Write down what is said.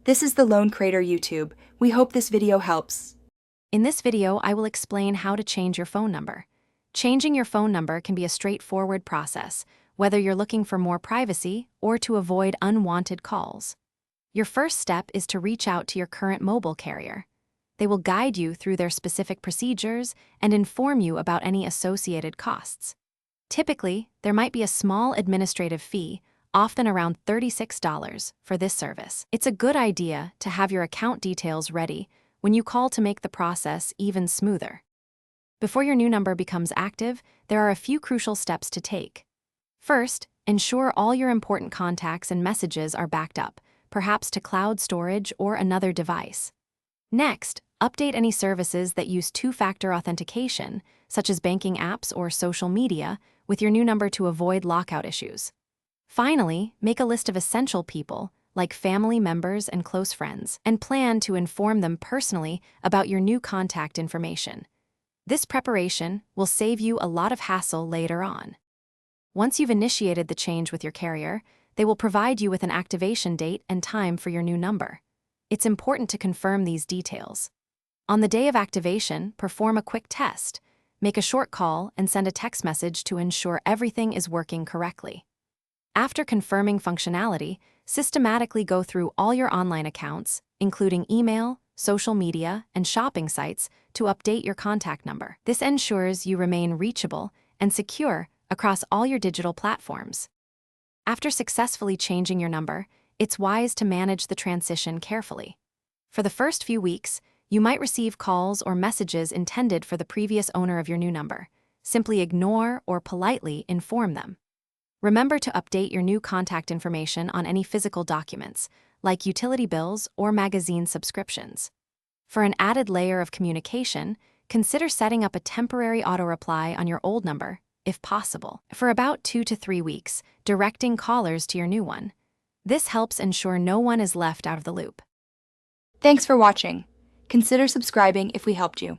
This is the Lone Crater YouTube. We hope this video helps. In this video, I will explain how to change your phone number. Changing your phone number can be a straightforward process, whether you're looking for more privacy or to avoid unwanted calls. Your first step is to reach out to your current mobile carrier. They will guide you through their specific procedures and inform you about any associated costs. Typically, there might be a small administrative fee, often around $36, for this service. It's a good idea to have your account details ready when you call to make the process even smoother. Before your new number becomes active, there are a few crucial steps to take. First, ensure all your important contacts and messages are backed up, perhaps to cloud storage or another device. Next, update any services that use two-factor authentication, such as banking apps or social media, with your new number to avoid lockout issues. Finally, make a list of essential people, like family members and close friends, and plan to inform them personally about your new contact information. This preparation will save you a lot of hassle later on. Once you've initiated the change with your carrier, they will provide you with an activation date and time for your new number. It's important to confirm these details. On the day of activation, perform a quick test. Make a short call and send a text message to ensure everything is working correctly. After confirming functionality, systematically go through all your online accounts, including email, social media, and shopping sites, to update your contact number. This ensures you remain reachable and secure across all your digital platforms. After successfully changing your number, it's wise to manage the transition carefully. For the first few weeks, you might receive calls or messages intended for the previous owner of your new number. Simply ignore or politely inform them. Remember to update your new contact information on any physical documents, like utility bills or magazine subscriptions. For an added layer of communication, consider setting up a temporary auto-reply on your old number, if possible, for about 2 to 3 weeks, directing callers to your new one. This helps ensure no one is left out of the loop. Thanks for watching. Consider subscribing if we helped you.